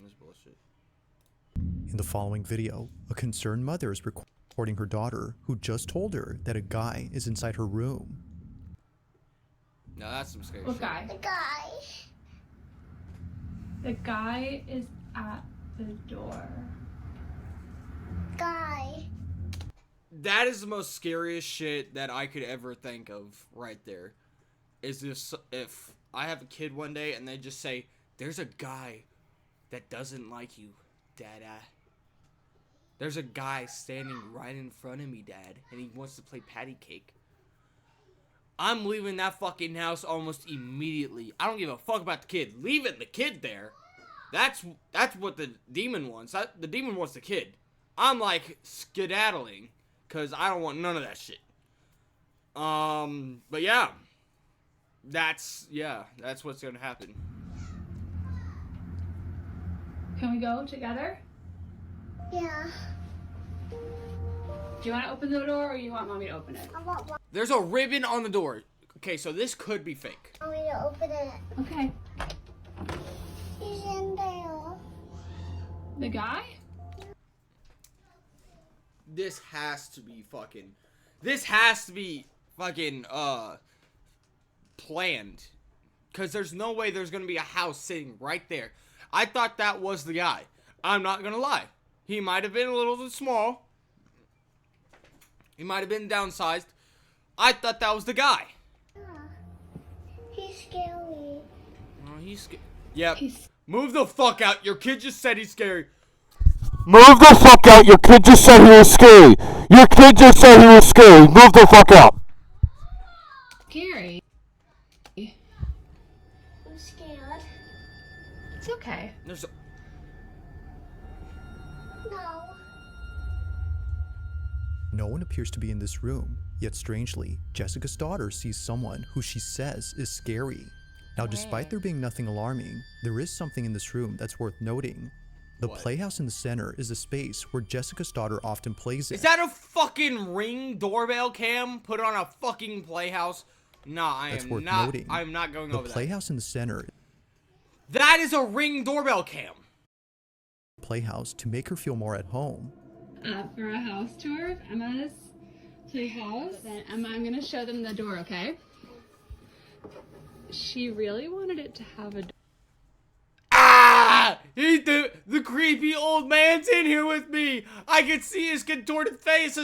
This bullshit. In the following video, a concerned mother is recording her daughter who just told her that a guy is inside her room. No, that's some scary What shit. guy? The guy. The guy is at the door. Guy. That is the most scariest shit that I could ever think of right there. Is this if I have a kid one day and they just say, there's a guy that doesn't like you, Dada. There's a guy standing right in front of me, Dad, and he wants to play patty cake. I'm leaving that fucking house almost immediately. I don't give a fuck about the kid. Leaving the kid there. That's what the demon wants. The demon wants the kid. I'm like skedaddling because I don't want none of that shit. But yeah. That's what's gonna happen. Can we go together? Yeah. Do you want to open the door or you want mommy to open it? I want There's a ribbon on the door. Okay, so this could be fake. mommy to open it. Okay. He's in there. The guy? This has to be fucking planned. Cause there's no way there's gonna be a house sitting right there. I thought that was the guy. I'm not gonna lie. He might have been a little bit small. He might have been downsized. I thought that was the guy. Yeah. He's scary. Oh, he's scared. Yep. He's... Move the fuck out. Your kid just said he's scary. Move the fuck out. Your kid just said he was scary. Your kid just said he was scary. Move the fuck out. Scary. I'm scared. It's okay. There's a... No. No one appears to be in this room, yet strangely, Jessica's daughter sees someone who she says is scary. Now, despite there being nothing alarming, there is something in this room that's worth noting. The What? playhouse in the center is a space where Jessica's daughter often plays in. Is that a fucking Ring doorbell cam put on a fucking playhouse? Nah, That's I worth am not. noting. I'm not going The over that. playhouse in the center That is a Ring doorbell cam. playhouse to make her feel more at home. For a house tour of Emma's playhouse. Then Emma, I'm gonna show them the door, okay? She really wanted it to have a door. Ah! The creepy old man's in here with me. I can see his contorted face.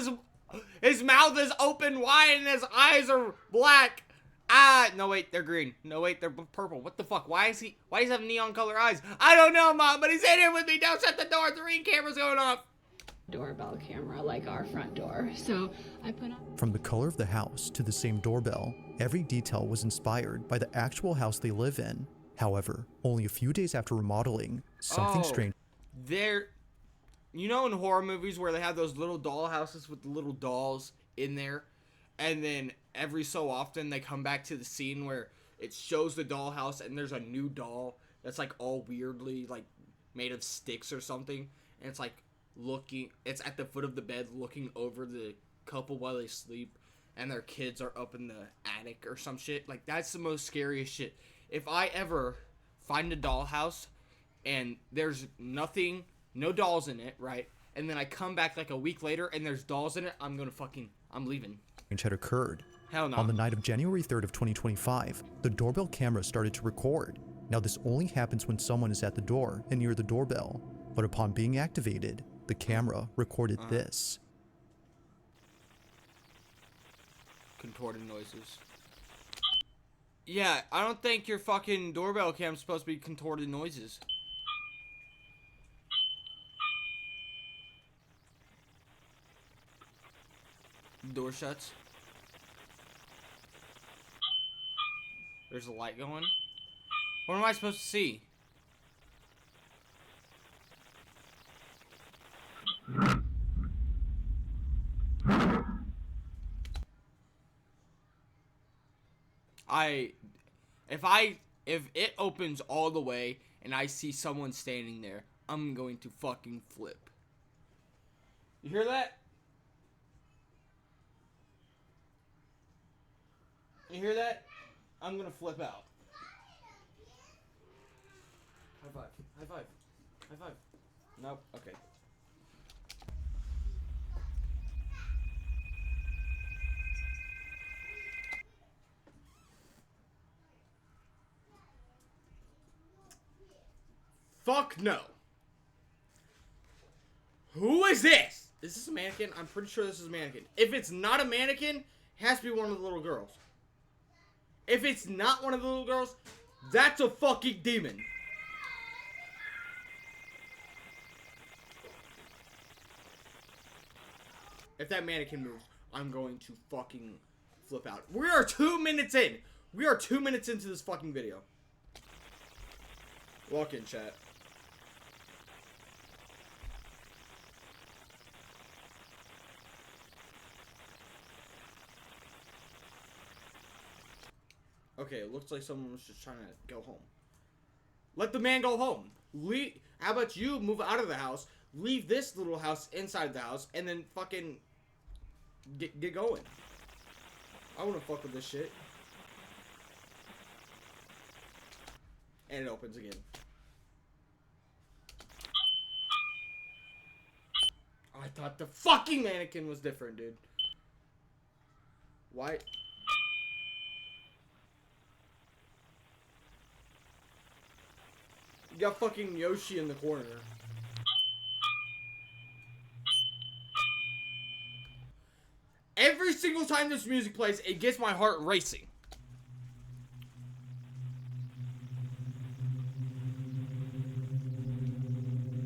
His mouth is open wide and his eyes are black. Ah, no wait, they're green. No wait, they're purple. What the fuck? Why does he have neon color eyes? I don't know, Mom, but he's in here with me. Don't shut the door. The Ring camera's going off. Doorbell camera like our front door. So I put on... From the color of the house to the same doorbell, every detail was inspired by the actual house they live in. However, only a few days after remodeling, something strange. You know in horror movies where they have those little doll houses with the little dolls in there, and then every so often they come back to the scene where it shows the dollhouse and there's a new doll that's like all weirdly like made of sticks or something, and it's like it's at the foot of the bed looking over the couple while they sleep, and their kids are up in the attic or some shit. Like, that's the most scariest shit. If I ever find a dollhouse and there's nothing, no dolls in it, right? And then I come back like a week later and there's dolls in it, I'm leaving. Had occurred. Hell no. On the night of January 3rd of 2025, the doorbell camera started to record. Now, this only happens when someone is at the door and near the doorbell, but upon being activated, the camera recorded this. Contorted noises. Yeah, I don't think your fucking doorbell cam's supposed to be contorted noises. Door shuts. There's a light going. What am I supposed to see? If it opens all the way and I see someone standing there, I'm going to fucking flip. You hear that? You hear that? I'm gonna flip out. High five. High five. High five. Nope. Okay. Fuck no. Who is this? Is this a mannequin? I'm pretty sure this is a mannequin. If it's not a mannequin, it has to be one of the little girls. If it's not one of the little girls, that's a fucking demon. If that mannequin moves, I'm going to fucking flip out. We are 2 minutes in. We are 2 minutes into this fucking video. Walk in, chat. Okay, it looks like someone was just trying to go home. Let the man go home. How about you move out of the house, leave this little house inside the house, and then fucking get going. I wanna fuck with this shit. And it opens again. I thought the fucking mannequin was different, dude. Why? You got fucking Yoshi in the corner. Every single time this music plays, it gets my heart racing.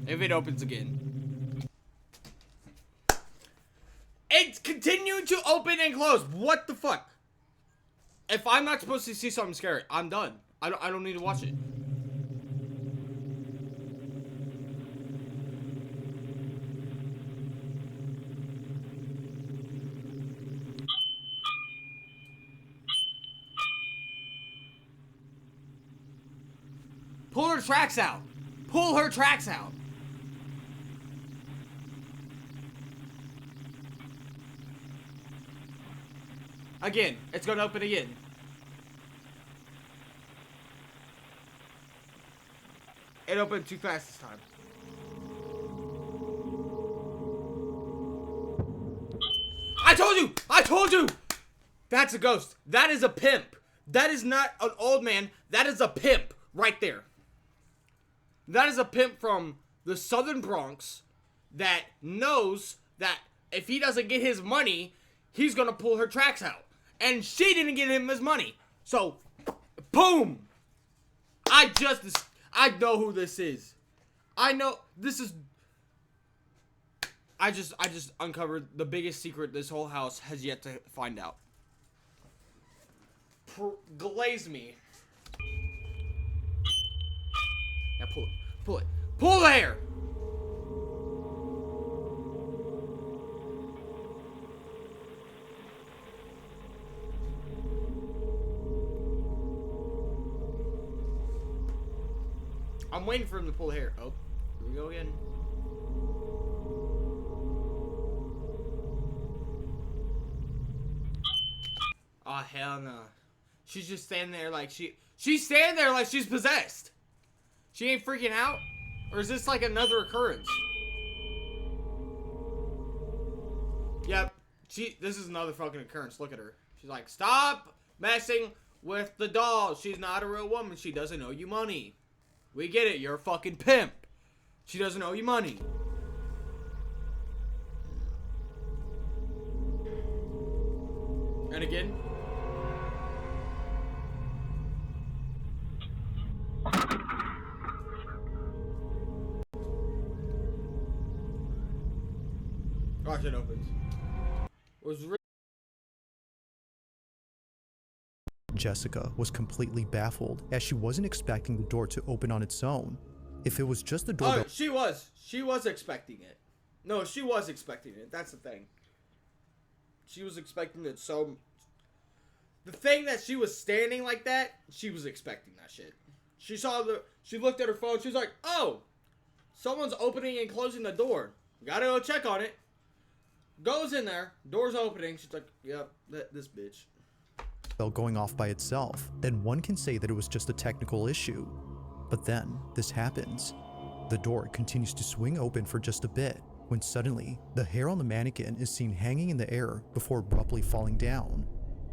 If it opens again. It's continuing to open and close. What the fuck? If I'm not supposed to see something scary, I'm done. I don't need to watch it. Pull her tracks out. Pull her tracks out. Again, it's gonna open again. It opened too fast this time. I told you! I told you! That's a ghost. That is a pimp. That is not an old man. That is a pimp right there. That is a pimp from the Southern Bronx that knows that if he doesn't get his money, he's gonna pull her tracks out. And she didn't get him his money. So, boom! I know who this is. I know this is. I just uncovered the biggest secret this whole house has yet to find out. Glaze me. Now pull it. Pull it. Pull the hair! I'm waiting for him to pull the hair. Oh, here we go again. Oh, hell no. She's just standing there like she's standing there like she's possessed. She ain't freaking out? Or is this like another occurrence? Yep. This is another fucking occurrence. Look at her. She's like, stop messing with the doll. She's not a real woman. She doesn't owe you money. We get it. You're a fucking pimp. She doesn't owe you money. And again. Watch it opens. Jessica was completely baffled as she wasn't expecting the door to open on its own. If it was just the doorbell. Oh, she was expecting it. No, she was expecting it. That's the thing. She was expecting it so. The thing that she was standing like that, she was expecting that shit. She looked at her phone. She was like, oh, someone's opening and closing the door. Gotta go check on it. Goes in there. Door's opening. She's like, yep, this bitch. Going off by itself, then one can say that it was just a technical issue. But then this happens. The door continues to swing open for just a bit, when suddenly, the hair on the mannequin is seen hanging in the air before abruptly falling down.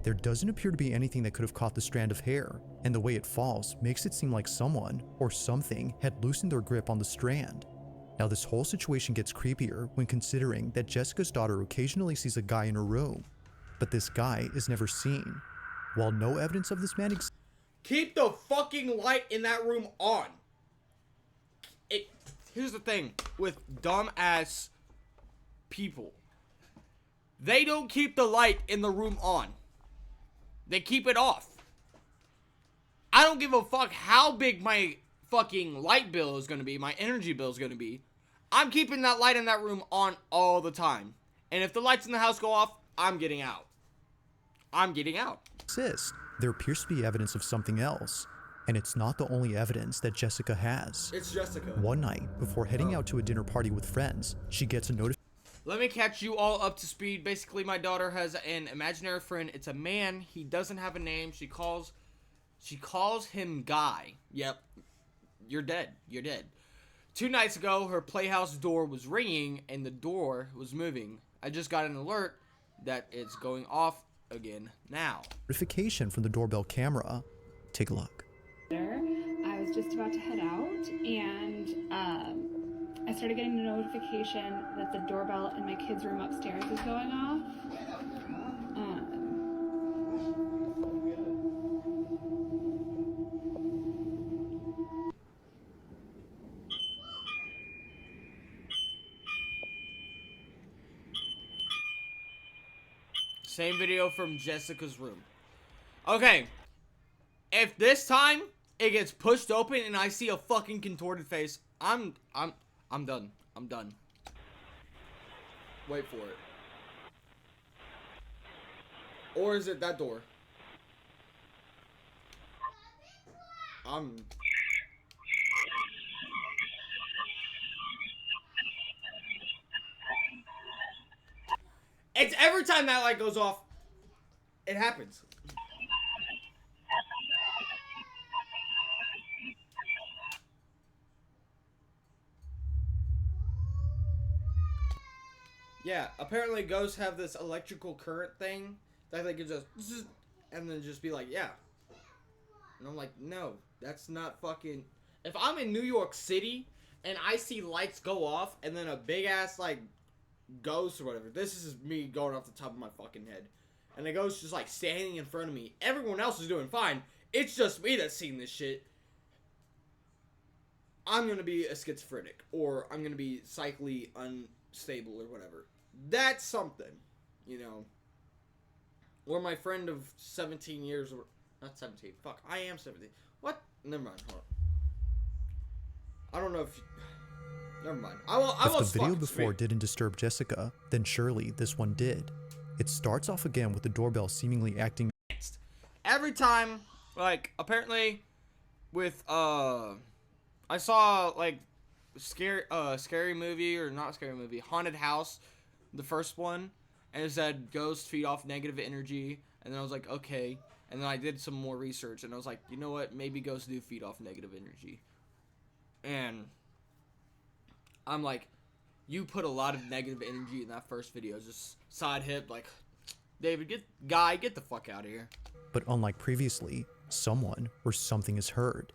There doesn't appear to be anything that could have caught the strand of hair, and the way it falls makes it seem like someone or something had loosened their grip on the strand. Now this whole situation gets creepier when considering that Jessica's daughter occasionally sees a guy in her room, but this guy is never seen. While no evidence of this man exists, Keep the fucking light in that room on. Here's the thing with dumb-ass people. They don't keep the light in the room on. They keep it off. I don't give a fuck how big my fucking light bill is going to be, my energy bill is going to be. I'm keeping that light in that room on all the time. And if the lights in the house go off, I'm getting out. I'm getting out. there appears to be evidence of something else. And it's not the only evidence that Jessica has. It's Jessica. One night, before heading out to a dinner party with friends, she gets a notification. Let me catch you all up to speed. Basically, my daughter has an imaginary friend. It's a man. He doesn't have a name. She calls him Guy. Yep. You're dead. You're dead. 2 nights ago, her playhouse door was ringing and the door was moving. I just got an alert that it's going off again now. Notification from the doorbell camera. Take a look. I was just about to head out, and I started getting a notification that the doorbell in my kids' room upstairs is going off. Same video from Jessica's room. Okay. If this time it gets pushed open and I see a fucking contorted face, I'm done. I'm done. Wait for it. Or is it that door? It's every time that light goes off, it happens. Yeah, apparently ghosts have this electrical current thing that they can just and then just be like, yeah. And I'm like, no, that's not fucking. If I'm in New York City and I see lights go off and then a big ass like ghost or whatever, this is me going off the top of my fucking head, and the ghost just like standing in front of me. Everyone else is doing fine. It's just me that's seeing this shit. I'm gonna be a schizophrenic, or I'm gonna be psychically unstable or whatever. That's something, you know. Or my friend of 17 years, or not 17. Fuck, I am 17. What? Never mind. Hold on. I don't know if. Never mind. If the video before didn't disturb Jessica, then surely this one did. It starts off again with the doorbell seemingly acting. Every time, like, apparently, with I saw like scary movie, or not scary movie, haunted house, the first one, and it said ghosts feed off negative energy, and then I was like, okay, and then I did some more research, and I was like, you know what, maybe ghosts do feed off negative energy, and I'm like, you put a lot of negative energy in that first video. Just side hip, like, David, get the fuck out of here. But unlike previously, someone or something is heard.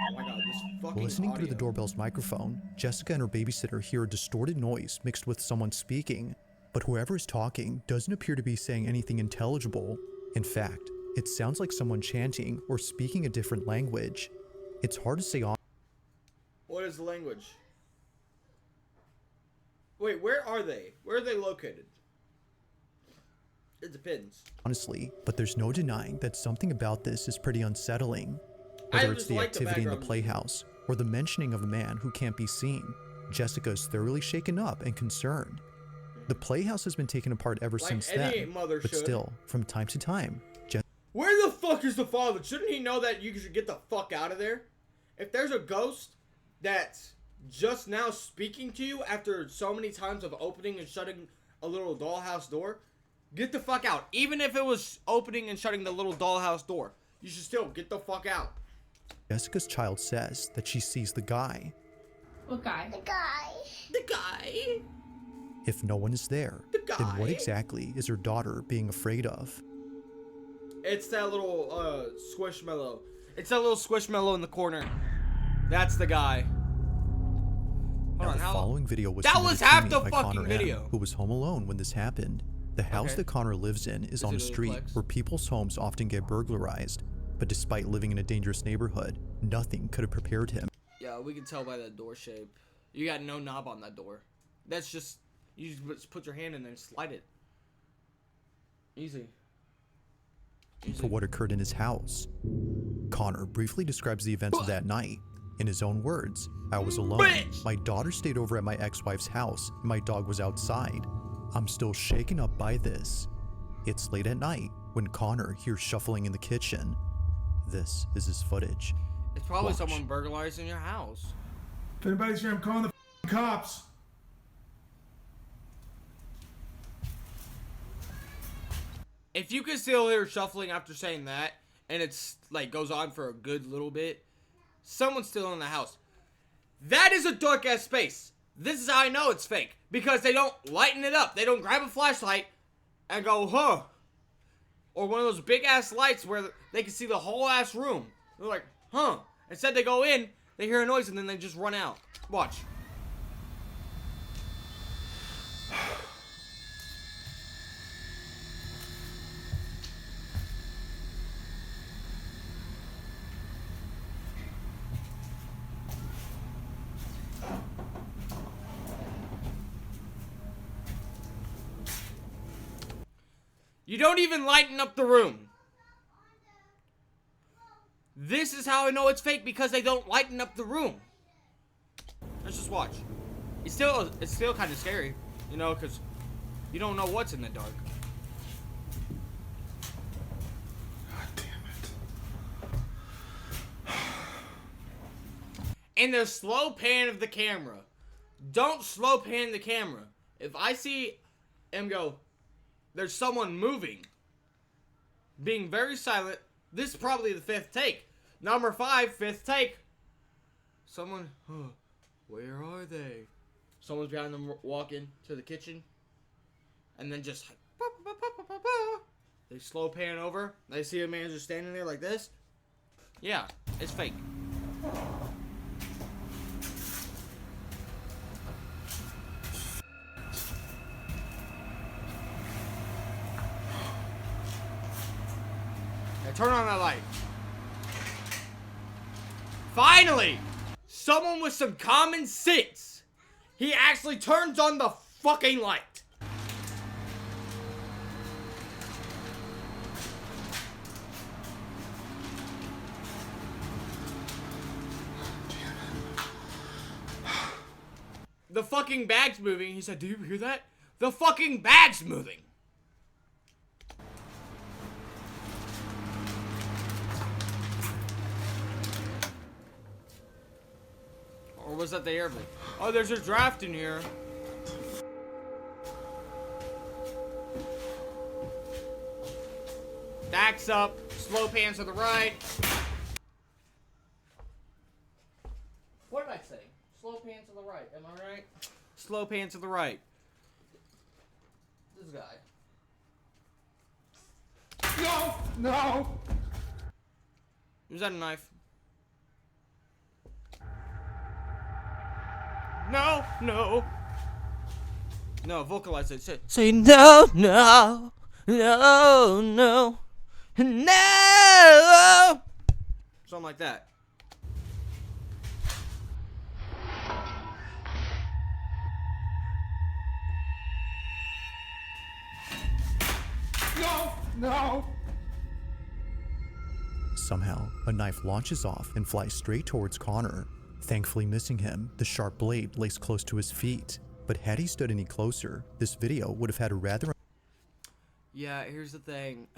Oh my god, this fucking Listening audio. through the doorbell's microphone, Jessica and her babysitter hear a distorted noise mixed with someone speaking, but whoever is talking doesn't appear to be saying anything intelligible. In fact, it sounds like someone chanting or speaking a different language. It's hard to say on. What is the language? Wait, where are they? Where are they located? It depends. Honestly, but there's no denying that something about this is pretty unsettling. I Whether it's just the like the activity in the background playhouse or the mentioning of a man who can't be seen, Jessica is thoroughly shaken up and concerned. The playhouse has been taken apart ever Like since any then, mother but should. still, from time to time, Where the fuck is the father? Shouldn't he know that you should get the fuck out of there? If there's a ghost that's just now speaking to you after so many times of opening and shutting a little dollhouse door, get the fuck out. Even if it was opening and shutting the little dollhouse door, you should still get the fuck out. Jessica's child says that she sees the guy. What guy? The guy. The guy. If no one is there, The then what guy? exactly is her daughter being afraid of? It's that little squishmallow. It's that little squishmallow in the corner. That's the guy. Hold Now, on, the how following video was That submitted was to half me the by fucking Connor M, video. who was home alone when this happened. The house Okay. that Connor lives in is on a it a street flex? where people's homes often get burglarized, but despite living in a dangerous neighborhood, nothing could have prepared him. Yeah, we can tell by that door shape. You got no knob on that door. That's just you just put your hand in there and slide it. Easy. For what occurred in his house. Connor briefly describes the events of that night. In his own words, I was alone. Bitch! My daughter stayed over at my ex-wife's house, and my dog was outside. I'm still shaken up by this. It's late at night when Connor hears shuffling in the kitchen. This is his footage. It's probably Watch. someone burglarizing your house. If anybody's here, I'm calling the cops. If you can still hear shuffling after saying that, and it's like goes on for a good little bit, someone's still in the house. That is a dark ass space. This is how I know it's fake. Because they don't lighten it up. They don't grab a flashlight and go, huh. Or one of those big ass lights where they can see the whole ass room. They're like, huh. Instead they go in, they hear a noise, and then they just run out. Watch. You don't even lighten up the room. This is how I know it's fake, because they don't lighten up the room. Let's just watch. It's still kind of scary, you know, because you don't know what's in the dark. God damn it. And the slow pan of the camera. Don't slow pan the camera. If I see him go, there's someone moving, being very silent. This is probably the 5th take. Number 5, 5th take. Someone, where are they? Someone's behind them walking to the kitchen. And then just, they slow pan over. They see a man just standing there like this. Yeah, it's fake. Now turn on that light. Finally! Someone with some common sense. He actually turns on the fucking light. The fucking bag's moving. He said, do you hear that? The fucking bag's moving. Or was that the air vent? Oh, there's a draft in here. Backs up. Slow pan to the right. What did I say? Slow pan to the right. Am I right? Slow pan to the right. This guy. No! No! Was that a knife? No, no. No, vocalize it. Say no, no, no, no, no. Something like that. No! No! Somehow, a knife launches off and flies straight towards Connor. Thankfully missing him, the sharp blade lays close to his feet. But had he stood any closer, this video would have had a rather... Yeah, here's the thing.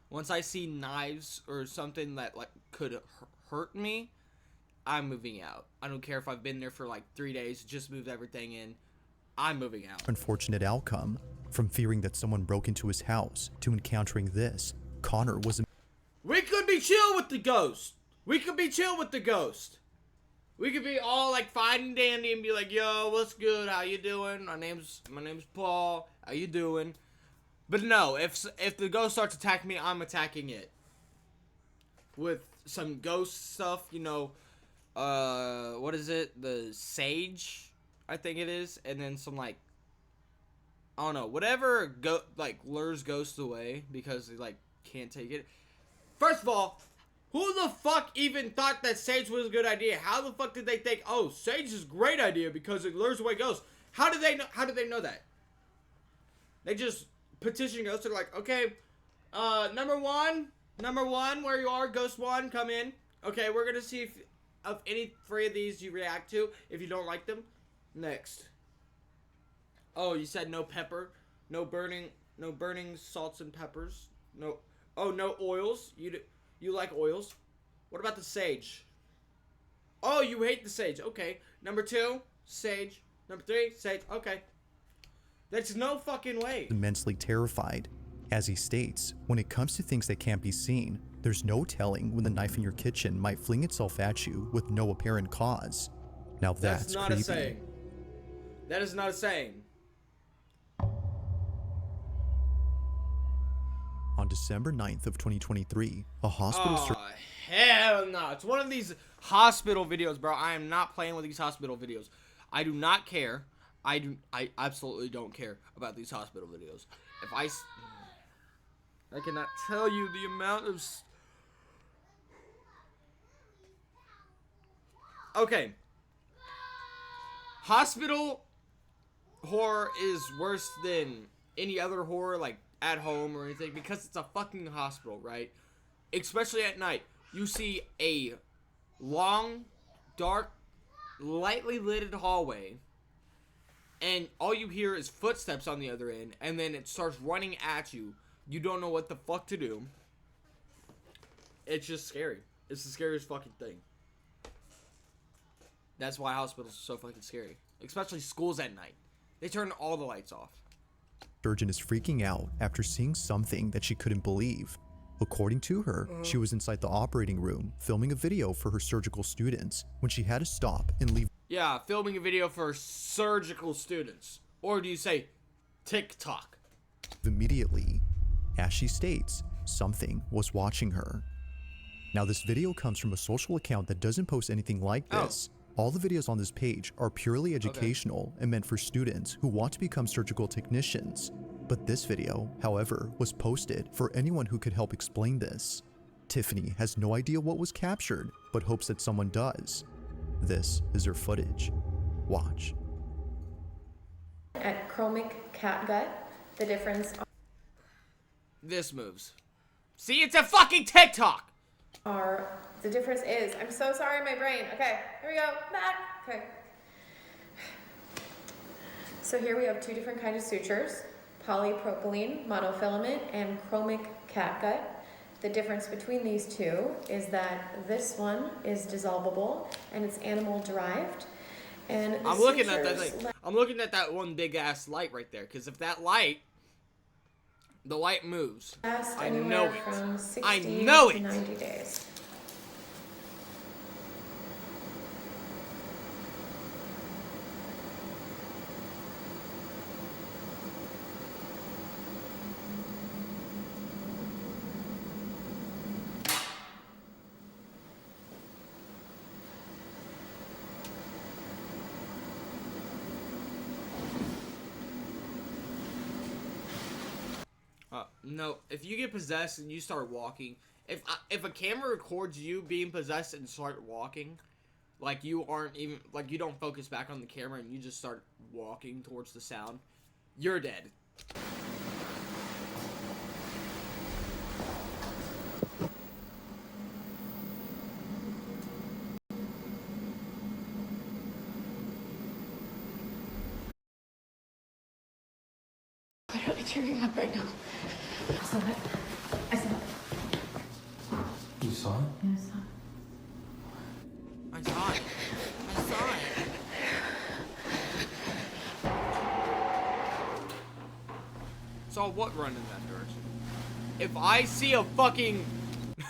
Once I see knives or something that like could hurt me, I'm moving out. I don't care if I've been there for like 3 days, just moved everything in. I'm moving out. unfortunate outcome. From fearing that someone broke into his house to encountering this, Connor was... We could be chill with the ghost. We could be chill with the ghost. We could be all like fine and dandy and be like, yo, what's good? How you doing? My name's Paul. How you doing? But no, if the ghost starts attacking me, I'm attacking it. With some ghost stuff, you know, what is it? The sage, I think it is, and then some like, I don't know, whatever lures ghosts away because they like can't take it. First of all, who the fuck even thought that sage was a good idea? How the fuck did they think, oh, sage is a great idea because it lures away ghosts? How did they know that? They just petition ghosts. They're like, okay, number one, where you are, ghost one, come in. Okay, we're gonna see if of any three of these you react to. If you don't like them, next. Oh, you said no pepper, no burning salts and peppers. No, oh, no oils. You like oils. What about the sage? Oh, you hate the sage. Okay, number two, sage. Number three, sage. Okay. That's no fucking way. Immensely terrified. As he states, when it comes to things that can't be seen, there's no telling when the knife in your kitchen might fling itself at you with no apparent cause. Now that's not creepy. a saying. That is not a saying. On December 9th of 2023, a hospital Oh, hell no. It's one of these hospital videos, bro. I am not playing with these hospital videos. I do not care. I absolutely don't care about these hospital videos. I cannot tell you the amount of... Okay. Hospital horror is worse than any other horror, like at home or anything, because it's a fucking hospital, right? Especially at night. You see a long, dark, lightly lit hallway, and all you hear is footsteps on the other end, and then it starts running at you. You don't know what the fuck to do. It's just scary. It's the scariest fucking thing. That's why hospitals are so fucking scary. Especially schools at night. They turn all the lights off. surgeon is freaking out after seeing something that she couldn't believe. According to her, she was inside the operating room filming a video for her surgical students when she had to stop and leave Yeah, filming a video for surgical students. Or do you say TikTok? immediately. As she states, something was watching her. Now this video comes from a social account that doesn't post anything like this. All the videos on this page are purely educational and meant for students who want to become surgical technicians. But this video, however, was posted for anyone who could help explain this. Tiffany has no idea what was captured, but hopes that someone does. This is her footage. Watch. At chromic catgut, the difference This moves. See, it's a fucking TikTok! the difference is, I'm so sorry, my brain. Okay, here we go, back. Okay. So here we have two different kinds of sutures, polypropylene monofilament and chromic catgut. The difference between these two is that this one is dissolvable and it's animal derived. And the I'm looking at that sutures thing. I'm looking at that one big ass light right there. Because if that light, the light moves. last I anywhere know it. from 60 I know to it. 90 days. No, if you get possessed and you start walking, if a camera records you being possessed and start walking, like you aren't even, like you don't focus back on the camera and you just start walking towards the sound, you're dead. Literally tearing up right now. I saw it. I saw it. You saw it? Yeah, I saw it. I saw it. I saw it. Saw what run in that direction? If I see a fucking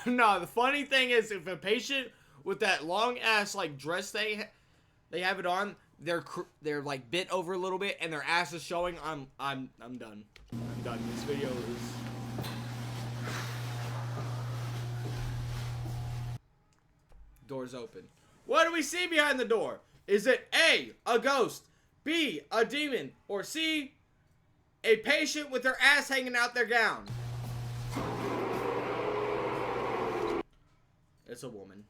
No, the funny thing is, if a patient with that long ass like dress they have it on, they're like bit over a little bit and their ass is showing, I'm done. I'm done. This video is. Door's open. What do we see behind the door? Is it A, a ghost, B, a demon, or C, a patient with their ass hanging out their gown? It's a woman.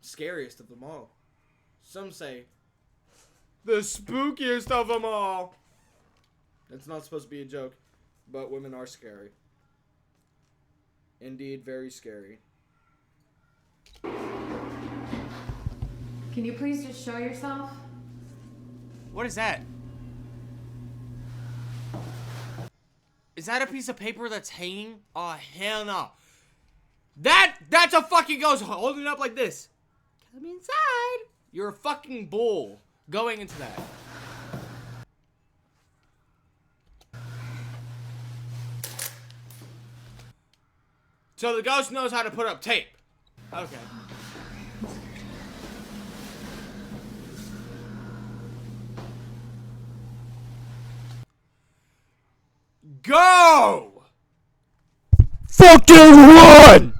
Scariest of them all. Some say the spookiest of them all. It's not supposed to be a joke, but women are scary. Indeed, very scary. Can you please just show yourself? What is that? Is that a piece of paper that's hanging? Oh, hell no. That's a fucking ghost holding it up like this. Come inside. You're a fucking bull going into that. So the ghost knows how to put up tape. Okay. Go! Fucking run!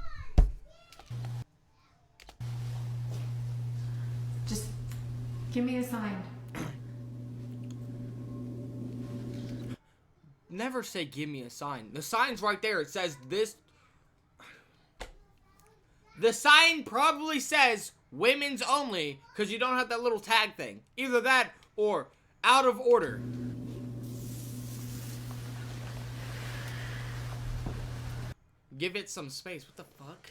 Just give me a sign. Never say give me a sign. The sign's right there. It says this. The sign probably says women's only because you don't have that little tag thing. Either that or out of order. Give it some space. What the fuck?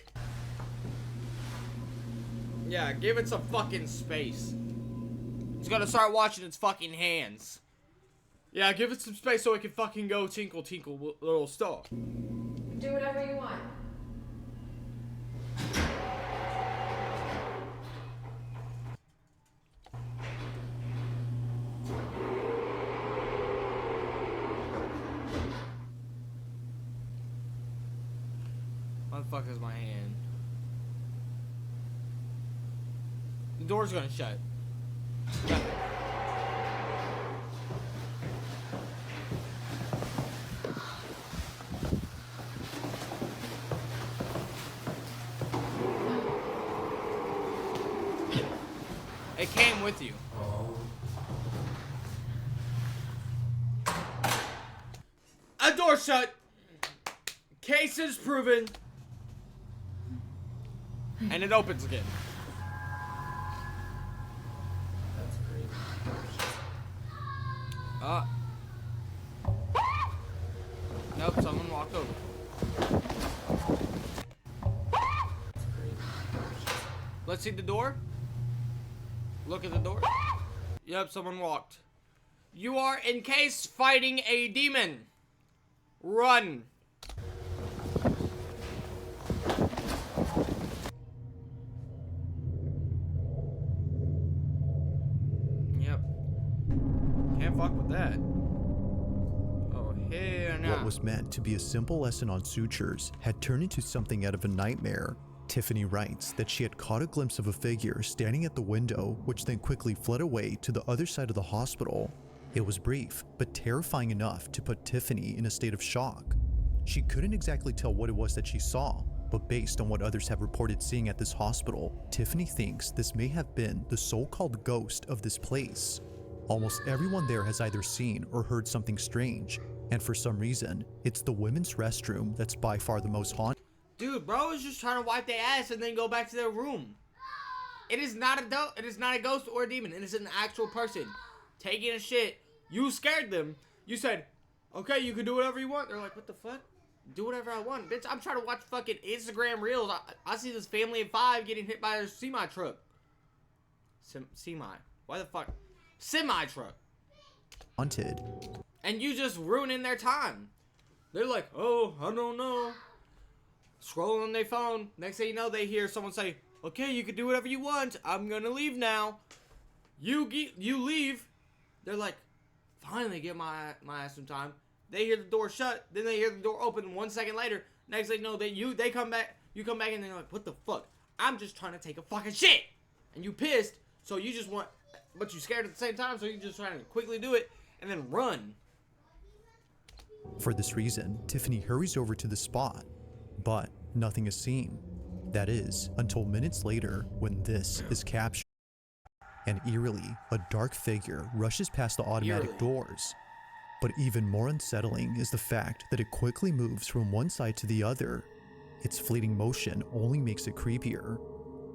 Yeah, give it some fucking space. It's gonna start washing its fucking hands. Yeah, give it some space so it can fucking go tinkle tinkle little star. Do whatever you want. What the fuck is my hand? The door's gonna shut. It came with you. A door shut. Case is proven. And it opens again. That's great. Nope, someone walked over. Let's see the door. Look at the door. Yep, someone walked. You are in case fighting a demon. Run. Yep. Can't fuck with that. Oh, hell no. What was meant to be a simple lesson on sutures had turned into something out of a nightmare. Tiffany writes that she had caught a glimpse of a figure standing at the window, which then quickly fled away to the other side of the hospital. It was brief, but terrifying enough to put Tiffany in a state of shock. She couldn't exactly tell what it was that she saw, but based on what others have reported seeing at this hospital, Tiffany thinks this may have been the so-called ghost of this place. Almost everyone there has either seen or heard something strange, and for some reason, it's the women's restroom that's by far the most haunted. Dude, bro is just trying to wipe their ass and then go back to their room. It is not a ghost or a demon. It is an actual person taking a shit. You scared them. You said, okay, you can do whatever you want. They're like, what the fuck? Do whatever I want. Bitch, I'm trying to watch fucking Instagram reels. I see this family of 5 getting hit by a semi-truck. Semi. Why the fuck? Semi-truck. Haunted. And you just ruining their time. They're like, oh, I don't know. Scrolling on their phone. Next thing you know, they hear someone say, okay, you can do whatever you want. I'm gonna leave now. You leave. They're like, finally get my ass some time. They hear the door shut. Then they hear the door open 1 second later. Next thing you know, they come back. You come back and then you're like, what the fuck? I'm just trying to take a fucking shit. And you pissed, so you just want, but you scared at the same time, so you just trying to quickly do it and then run. For this reason, Tiffany hurries over to the spot, but nothing is seen. That is, until minutes later when this is captured. And eerily, a dark figure rushes past the automatic doors. But even more unsettling is the fact that it quickly moves from one side to the other. Its fleeting motion only makes it creepier.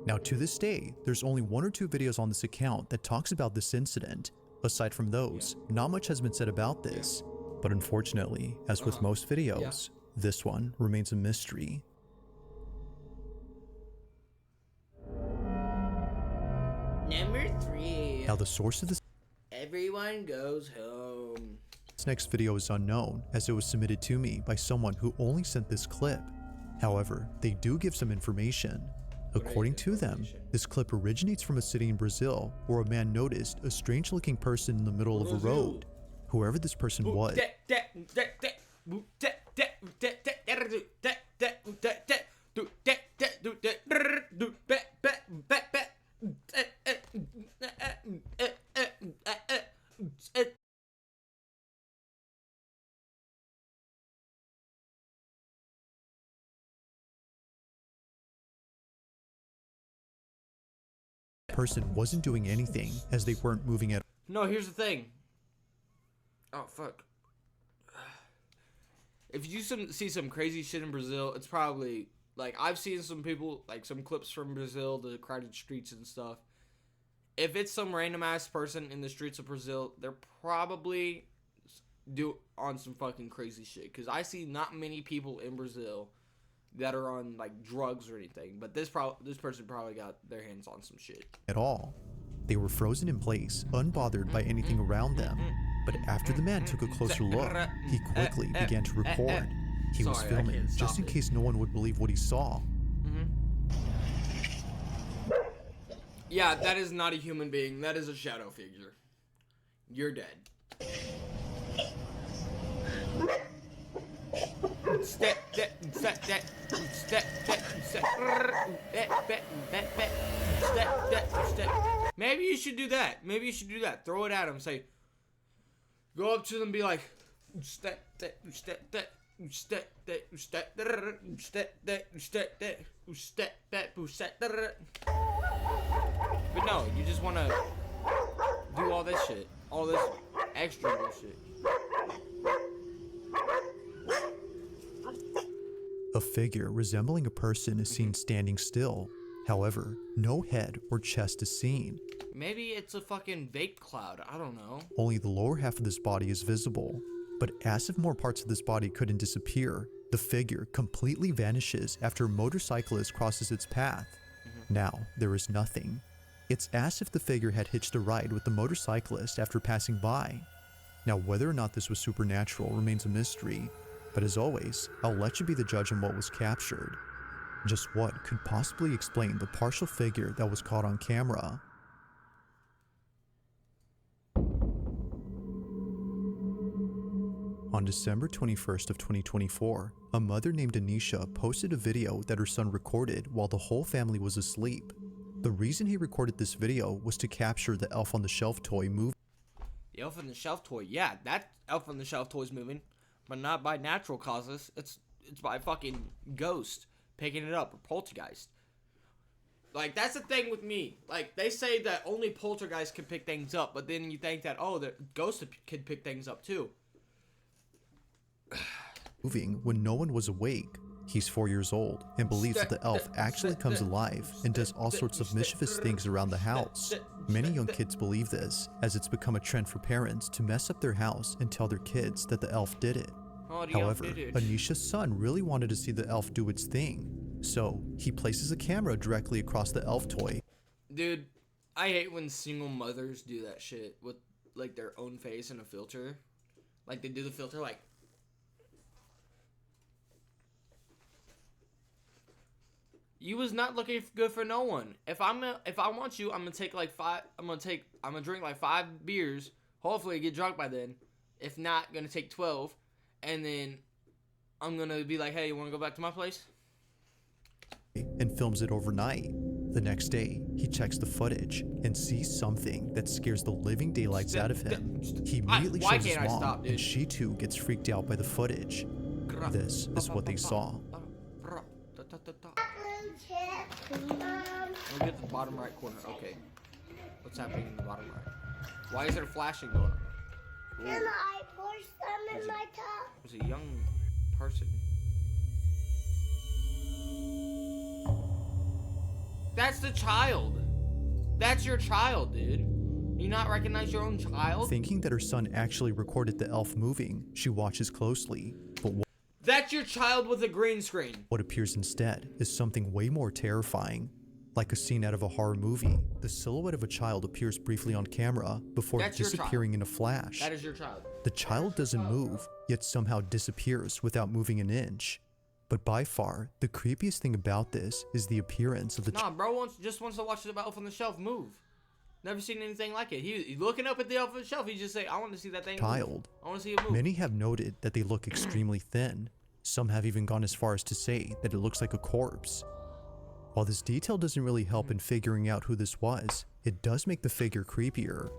Now to this day, there's only 1 or 2 videos on this account that talks about this incident. Aside from those, not much has been said about this. But unfortunately, as with most videos, this one remains a mystery. Number 3. Now the source of this Everyone goes home. next video is unknown, as it was submitted to me by someone who only sent this clip. However, they do give some information. According to them, this clip originates from a city in Brazil where a man noticed a strange-looking person in the middle of a road. Whoever this person was, wasn't doing anything as they weren't moving at No, here's the thing. Oh, fuck. If you see some crazy shit in Brazil, it's probably, like, I've seen some people, like, some clips from Brazil, the crowded streets and stuff. If it's some random-ass person in the streets of Brazil, they're probably on some fucking crazy shit. Because I see not many people in Brazil that are on, like, drugs or anything. But this person probably got their hands on some shit. at all. They were frozen in place, unbothered by anything around them. But after the man took a closer look, he quickly began to record. He was Sorry, I filming can't just in stop it. case no one would believe what he saw. Yeah, that is not a human being. That is a shadow figure. You're dead. Maybe you should do that. Maybe you should do that. Throw it at him. Say, go up to them and be like, but no, you just want to do all this shit. All this extra bullshit. A figure resembling a person is seen standing still. However, no head or chest is seen. Maybe it's a fucking vape cloud. I don't know. Only the lower half of this body is visible. But as if more parts of this body couldn't disappear, the figure completely vanishes after a motorcyclist crosses its path. Now, there is nothing. It's as if the figure had hitched a ride with the motorcyclist after passing by. Now, whether or not this was supernatural remains a mystery, but as always, I'll let you be the judge on what was captured. Just what could possibly explain the partial figure that was caught on camera? On December 21st of 2024, a mother named Anisha posted a video that her son recorded while the whole family was asleep. The reason he recorded this video was to capture the Elf on the Shelf toy moving. The Elf on the Shelf toy. Yeah, that Elf on the Shelf toy is moving, but not by natural causes. It's by fucking ghost picking it up or poltergeist. Like, that's the thing with me. Like, they say that only poltergeist can pick things up, but then you think that, oh, the ghost can pick things up too. Moving when no one was awake. He's 4 years old and believes that the elf actually comes alive and does all sorts of mischievous things around the house. Many young kids believe this, as it's become a trend for parents to mess up their house and tell their kids that the elf did it. Oh, the elf However, did it. Anisha's son really wanted to see the elf do its thing, so he places a camera directly across the elf toy. Dude, I hate when single mothers do that shit with, like, their own face and a filter. Like, they do the filter, like... You was not looking good for no one. If I want you, I'm gonna take like I'm gonna drink like 5 beers. Hopefully, get drunk by then. If not, gonna take 12, and then I'm gonna be like, hey, you wanna go back to my place? and films it overnight. The next day, he checks the footage and sees something that scares the living daylights out of him. He immediately Why shows his can't I mom, stop, dude? and she too gets freaked out by the footage. This is what they saw. Look at the bottom right corner. Okay. What's happening in the bottom right? Why is there flashing going on? And I pushed them in my top. It's a young person. That's the child. That's your child, dude. You not recognize your own child? Thinking that her son actually recorded the elf moving, she watches closely, but That's your child with a green screen. what appears instead is something way more terrifying. Like a scene out of a horror movie, the silhouette of a child appears briefly on camera before That's your disappearing in a flash. That is your child. The child doesn't move, yet somehow disappears without moving an inch. But by far, the creepiest thing about this is the appearance of the Nah, bro just wants to watch the elf on the shelf move. Never seen anything like it. He's looking up at the elf on the shelf. He just say, I want to see that thing move. child. I want to see it move. Many have noted that they look extremely thin. Some have even gone as far as to say that it looks like a corpse. While this detail doesn't really help in figuring out who this was, it does make the figure creepier.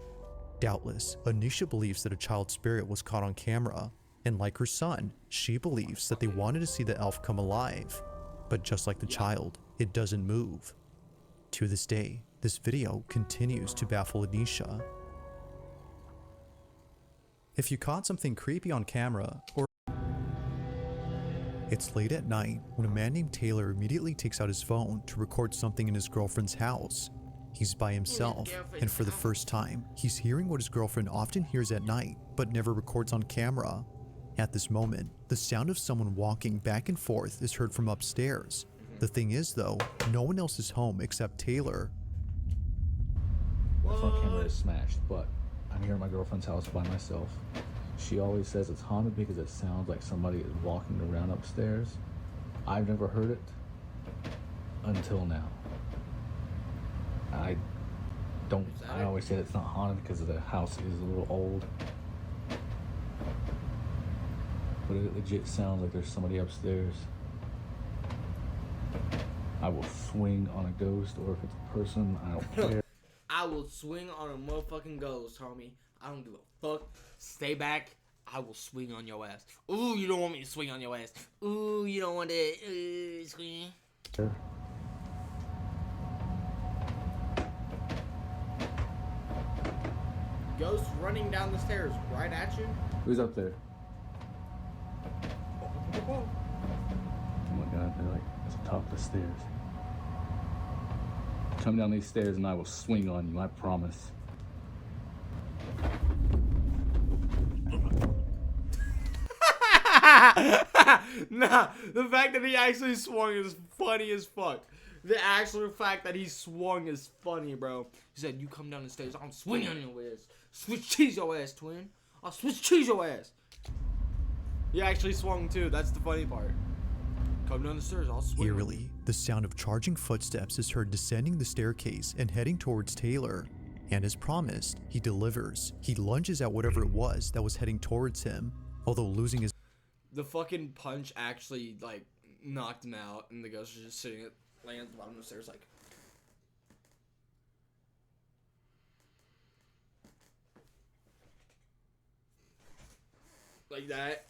Doubtless, Anisha believes that a child spirit was caught on camera, and like her son, she believes that they wanted to see the elf come alive. But just like the child, it doesn't move. To this day, this video continues to baffle Anisha. If you caught something creepy on camera, or it's late at night when a man named Taylor immediately takes out his phone to record something in his girlfriend's house. He's by himself, and for the first time, he's hearing what his girlfriend often hears at night, but never records on camera. At this moment, the sound of someone walking back and forth is heard from upstairs. The thing is though, no one else is home except Taylor. My front camera is smashed, but I'm here at my girlfriend's house by myself. She always says it's haunted because it sounds like somebody is walking around upstairs. I've never heard it until now. I always say it's not haunted because the house is a little old. But it legit sounds like there's somebody upstairs. I will swing on a ghost, or if it's a person, I don't care. I will swing on a motherfucking ghost, homie. I don't give a fuck. Stay back. I will swing on your ass. Ooh, you don't want me to swing on your ass. Ooh, you don't want to swing. Ghost running down the stairs right at you. Who's up there? Oh my god, they're like at the top of the stairs. Come down these stairs and I will swing on you, I promise. Nah, the fact that he actually swung is funny as fuck. The actual fact that he swung is funny, bro. He said, you come down the stairs, I'm swinging on your ass. Switch cheese your ass, twin. I'll switch cheese your ass. He actually swung too, that's the funny part. Come down the stairs, I'll swing. Eerily, the sound of charging footsteps is heard descending the staircase and heading towards Taylor. And as promised, he delivers. He lunges at whatever it was that was heading towards him, although losing his The fucking punch actually, like, knocked him out, and the ghost was just sitting laying at the bottom of the stairs, like that.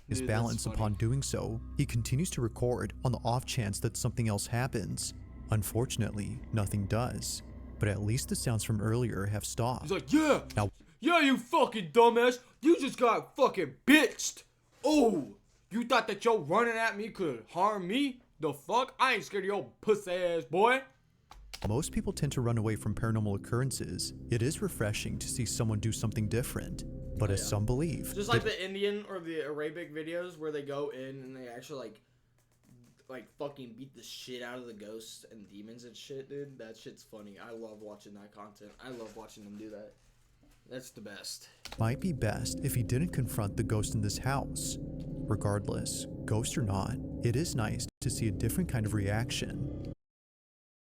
his Dude, balance that's funny. upon doing so. He continues to record on the off chance that something else happens. Unfortunately, nothing does. But at least the sounds from earlier have stopped. He's like, yeah, Now- yeah, you fucking dumbass, you just got fucking bitched. Oh, you thought that your running at me could harm me? The fuck? I ain't scared of your pussy ass boy. Most people tend to run away from paranormal occurrences. It is refreshing to see someone do something different. But as some believe, Just like the Indian or the Arabic videos where they go in and they actually like fucking beat the shit out of the ghosts and demons and shit, dude. That shit's funny. I love watching that content. I love watching them do that. That's the best. might be best if he didn't confront the ghost in this house. Regardless, ghost or not, it is nice to see a different kind of reaction.